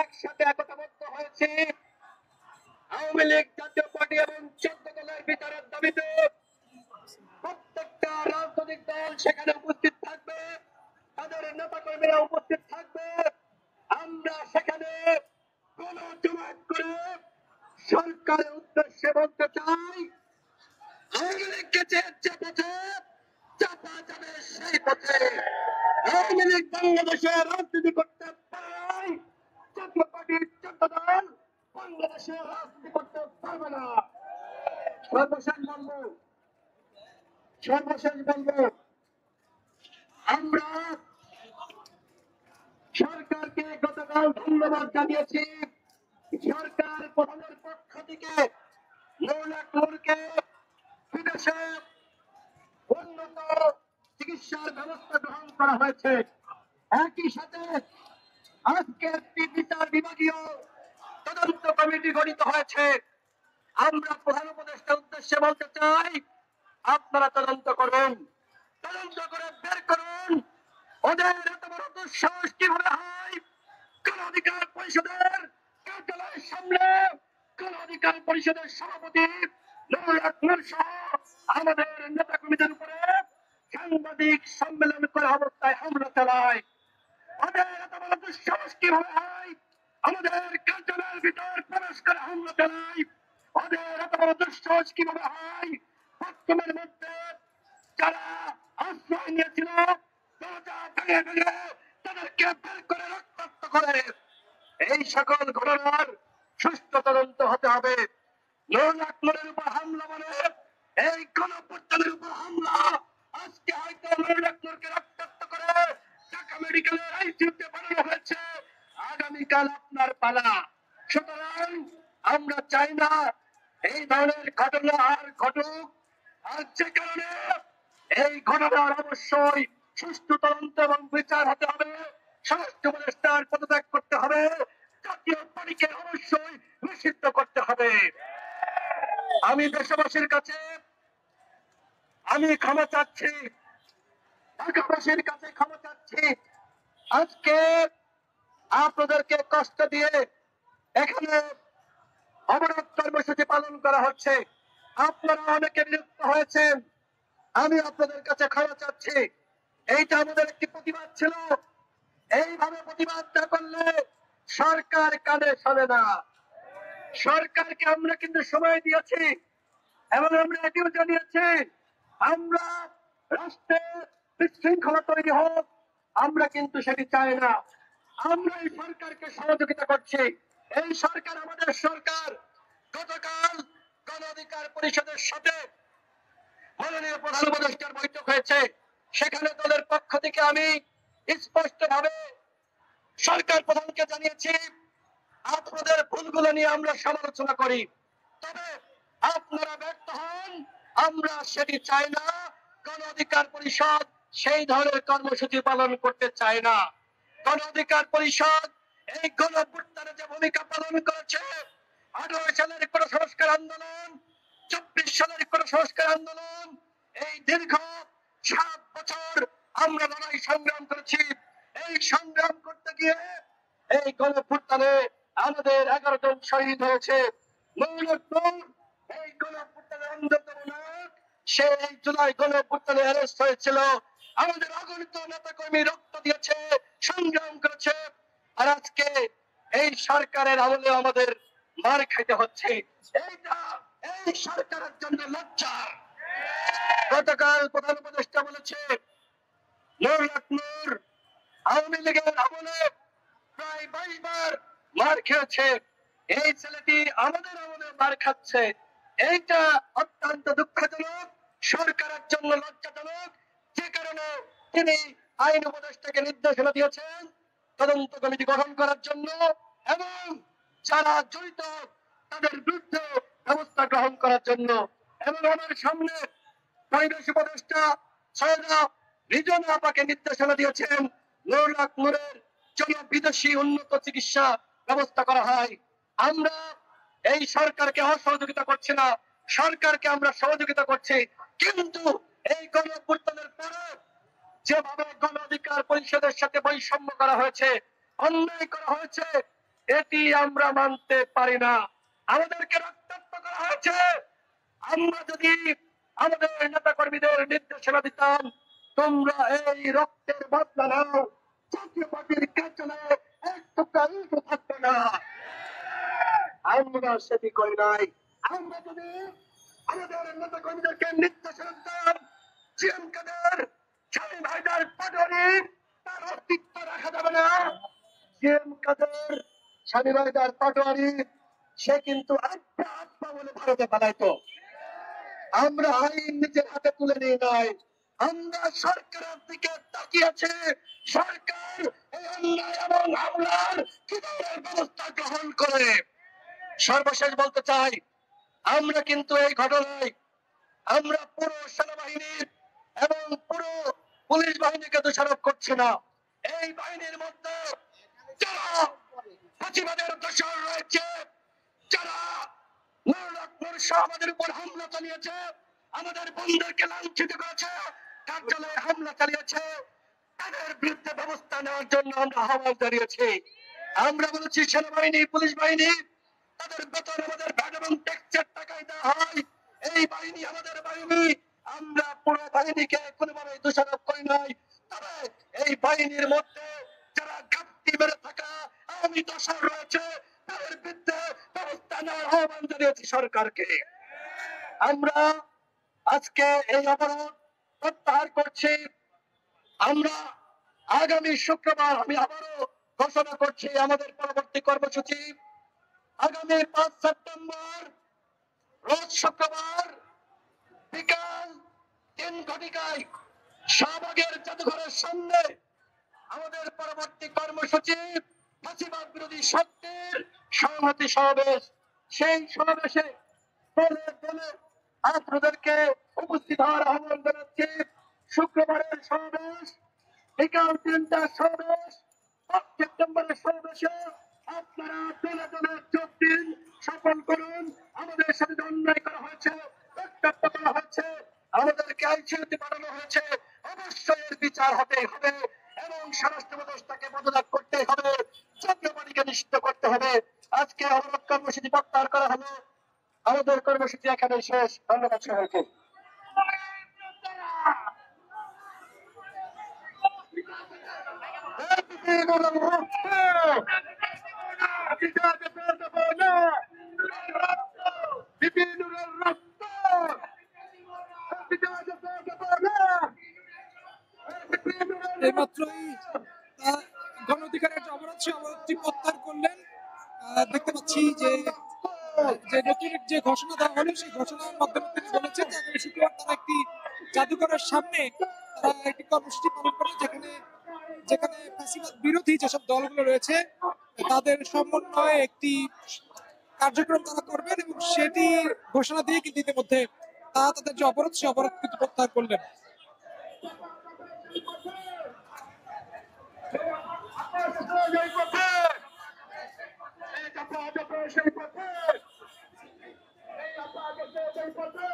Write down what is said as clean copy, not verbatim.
একসাথে একতাবদ্ধ হয়েছি আওয়ামী লীগ, জাতীয় পার্টি এবং 14 দলের বিচারের দাবিতে। প্রত্যেকটা রাজনৈতিক দল সেখানে উপস্থিত থাকবে, তাদের নেতা কর্মীরা উপস্থিত থাকবে। আমরা সেখানে গণজমায়েত করে সরকারের উদ্দেশ্যে বলতে চাই, আওয়ামী লীগকে যে পথে চাপা যাবে সেই পথে আওয়ামী লীগ বাংলাদেশে রাজনীতি করতে পারে, জাতীয় পার্টির 14 দল বাংলাদেশে রাজনীতি করতে পারবে না। সর্বশেষ বলবো, আমরা সরকারকে গতকাল ধন্যবাদ জানিয়েছি। সরকার প্রধানের পক্ষ থেকে মৌলাকুরকে বিদেশে উন্নত চিকিৎসার ব্যবস্থা গ্রহণ করা হয়েছে। একই সাথে আজকে একটি বিচার বিভাগীয় তদন্ত কমিটি গঠিত হয়েছে। আমরা প্রধান উপদেষ্টার উদ্দেশ্যে বলতে চাই, আপনারা তদন্ত করুন, তদন্ত করে বের করুন ওদের এত বড় দুঃসাহস কিভাবে হয় গণ অধিকার পরিষদের কার্যালয়ের সামনে গণ অধিকার পরিষদের সভাপতি নুরুল আকমল সহ আমাদের নেতা কর্মীদের উপরে সাংবাদিক সম্মেলন করা অবস্থায় হামলা চালায়। ওদের এত বড় দুঃসাহস কিভাবে হয় আমাদের কার্যালয়ের ভিতর প্রবেশ করে হামলা চালায়। ওদের এত বড় দুঃসাহস কিভাবে হয় বর্তমানের মধ্যে যারা আশ্রয় নিয়েছিল দরজা ভেঙে ভেঙে তাদেরকে বের করে রক্তাক্ত করে। এই সকল ঘটনার সুষ্ঠু তদন্ত হতে হবে। নুরুল আকমলের উপর হামলা মানে এই গণঅভ্যুত্থানের উপর হামলা। আজকে হয়তো নুরুল আকমলকে রক্তাক্ত করে ঢাকা মেডিকেলের আইসিইউতে পাঠানো হয়েছে, আগামীকাল আপনার পালা। সুতরাং আমরা চাই না এই ধরনের ঘটনা আর ঘটুক। আর যে কারণে এই ঘটনার অবশ্যই সুষ্ঠু তদন্ত এবং বিচার হতে হবে। স্বরাষ্ট্র উপদেষ্টার পদত্যাগ করতে হবে, জাতীয় পার্টিকে অবশ্যই নিষিদ্ধ করতে হবে। আমি দেশবাসীর কাছে আমি ক্ষমা চাচ্ছি, ঢাকাবাসীর কাছে ক্ষমা চাচ্ছি। আজকে আপনাদেরকে কষ্ট দিয়ে এখানে অবরোধ কর্মসূচি পালন করা হচ্ছে। আপনারা অনেকে বিরক্ত হয়েছেন, আমি আপনাদের কাছে ক্ষমা চাচ্ছি। এইটা আমাদের একটি প্রতিবাদ ছিল। এইভাবে প্রতিবাদ না করলে সরকার কানে শোনে না। সরকারকে আমরা কিন্তু সময় দিয়েছি এবং আমরা এটিও জানিয়েছি আমরা রাষ্ট্রে বিশৃঙ্খলা তৈরি হোক, আমরা কিন্তু সেটি চাই না। আমরা এই সরকারকে সহযোগিতা করছি। এই সরকার আমাদের সরকার। গতকাল গণ অধিকার পরিষদের সাথে মাননীয় প্রধান উপদেষ্টার বৈঠক হয়েছে। সেখানে দলের পক্ষ থেকে আমি স্পষ্ট ভাবে সরকার প্রধানকে জানিয়েছি, আপনাদের ভুলগুলো নিয়ে আমরা সমালোচনা করি, তবে আপনারা ব্যর্থ হন আমরা সেটি চাই না। গণ অধিকার পরিষদ সেই ধরনের কর্মসূচি পালন করতে চায় না। গণ অধিকার পরিষদ এই গণঅভ্যুত্থানে যে ভূমিকা পালন করেছে, 18 সালের কোন সংস্কার আন্দোলন, 24 সালের কোন সংস্কার আন্দোলন, এই দীর্ঘ 7 বছর আমরা লড়াই সংগ্রাম করেছি। এই সংগ্রাম করতে গিয়ে এই গণঅভ্যুত্থানে আমাদের 11 জন শহীদ হয়েছে। এই গণঅভ্যুত্থানের অন্যতম নায়ক, সেই জুলাই গণঅভ্যুত্থানে অ্যারেস্ট হয়েছিল। আমাদের অগণিত নেতা কর্মী রক্ত দিয়েছে, সংগ্রাম করেছে, আর আজকে এই সরকারের আমলে আমাদের মার খাইতে হচ্ছে। এইটা এই সরকারের জন্য লজ্জা। গতকাল প্রধান উপদেষ্টা বলেছে নুরুল আকমল আওয়ামী লীগের আমলে প্রায় 22 বার মার খেয়েছে। এই ছেলেটি আমাদের আমলে মার খাচ্ছে। এইটা অত্যন্ত দুঃখজনক, সরকারের জন্য লজ্জাজনক। যে কারণে তিনি আইন উপদেষ্টাকে নির্দেশনা দিয়েছেন তদন্ত কমিটি গঠন করার জন্য এবং যারা জড়িত তাদের বিরুদ্ধে ব্যবস্থা গ্রহণ করার জন্য। এবং আমার সামনে পরিবেশ উপদেষ্টা সৈয়দা রিজওয়ানা আপাকে নির্দেশনা দিয়েছেন নুরুল আকমলের জন্য বিদেশি উন্নত চিকিৎসা ব্যবস্থা করা হয়। আমরা এই সরকারকে অসহযোগিতা করছি না, সরকারকে আমরা সহযোগিতা করছি। কিন্তু এই গণঅভ্যুত্থানের পরে যেভাবে গণ অধিকার পরিষদের সাথে বৈষম্য করা হয়েছে, অন্যায় করা হয়েছে, এটি আমরা মানতে পারি না। আমাদেরকে রক্তাক্ত করা হয়েছে। আমরা যদি আমাদের নেতা কর্মীদের নির্দেশনা দিতাম, তোমরা এই রক্তের বদলা নাও, জাতীয় পার্টির কার্যালয়ে এক টুকরা ইটও থাকবে না। আমরা সেটি করি নাই। আমরা যদি আমাদের নেতা কর্মীদেরকে নির্দেশনা দিতাম, জিএম কাদের, স্বামী ভাইদার পাটোয়ারি, তার অস্তিত্ব রাখা যাবে না। জিএম কাদের, স্বামী ভাইদার পাটোয়ারি, সে কিন্তু আত্মা আত্মা বলে ভারতে পালাইতো। আমরা আইন নিজের হাতে তুলে নিয়ে নাই। আমরা সরকারের দিকে তাকিয়েছি। সরকার এই অন্যায় এবং হামলার কি ধরনের ব্যবস্থা গ্রহণ করে। সর্বশেষ বলতে চাই, আমরা কিন্তু এই ঘটনায় আমরা পুরো সেনাবাহিনীর এবং পুরো পুলিশ বাহিনীকে দোষারোপ করছি না। এই বাহিনীর মধ্যে যারা ফাঁসিবাদের দোষর রয়েছে, যারা আমাদের উপর হামলা চালিয়েছে, আমাদের বন্ধুদেরকে লাঞ্ছিত করেছে, কার্যালয়ে হামলা চালিয়েছে, তাদের বিরুদ্ধে ব্যবস্থা নেওয়ার জন্য আমরা আহ্বান জানিয়েছি। আমরা বলেছি সেনাবাহিনী, পুলিশ বাহিনী, তাদের বেতন আমাদের ভ্যাট এবং ট্যাক্সের টাকায় দেওয়া হয়। এই বাহিনী আমাদের বাহিনী। আমরা পুরো বাহিনীকে কোনোভাবে দোষারোপ করি নাই। তবে এই বাহিনীর মধ্যে যারা ঘাটতি মেরে থাকা আওয়ামী দোষর রয়েছে, তাদের বিরুদ্ধে ব্যবস্থা নেওয়ার আহ্বান জানিয়েছি সরকারকে। আমরা আজকে এই অবরোধ প্রত্যাহার করছি। আমরা আগামী শুক্রবার, আমি আবারও ঘোষণা করছি আমাদের পরবর্তী কর্মসূচি আগামী 5 সেপ্টেম্বর রোজ শুক্রবার বিকাল 3 ঘটিকায় শাহবাগের জাদুঘরের সামনে আমাদের পরবর্তী কর্মসূচি ফাঁসিবাদ বিরোধী শক্তির সংহতি সমাবেশ। সেই সমাবেশে আপনাদেরকে উপস্থিত হওয়ার আহ্বান জানাচ্ছি। শুক্রবারের সমাবেশ বিকাল 3টার সমাবেশ, 5 সেপ্টেম্বরের সমাবেশে আপনারা দলে দলে যোগ দিন, সফল করুন। আমাদের সাথে অন্যায় করা হয়েছে, রক্তাক্ত করা হয়েছে, আমাদেরকে আইসিইউতে পাঠানো হয়েছে, অবশ্যই এর বিচার হতেই হবে এবং স্বরাষ্ট্র উপদেষ্টাকে পদত্যাগ করতে হবে, চন্দ্রবাড়িকে নিষিদ্ধ করতে হবে। আজকে অবরোধ কর্মসূচি প্রত্যাহার করা হলো। আমাদের কর্মসূচি এখানে শেষ। ধন্যবাদ সবাইকে। এইমাত্রই গণ অধিকারের যে অবরোধ, সেই অবরোধটি প্রত্যাহার করলেন। দেখতে পাচ্ছি যে নতুন যে ঘোষণা দেওয়া হলো, সেই ঘোষণার মাধ্যমে তিনি বলেছেন যে আগামী শুক্রবার তারা একটি জাদুঘরের সামনে তারা একটি কর্মসূচি পালন করে, যেখানে ফ্যাসিবাদ বিরোধী যেসব দলগুলো রয়েছে তাদের সমন্বয়ে একটি কার্যক্রম তারা করবেন এবং সেটি ঘোষণা দিয়ে কিন্তু ইতিমধ্যে তারা তাদের যে অবরোধ, সেই অবরোধ কিন্তু প্রত্যাহার করলেন। সেই পথে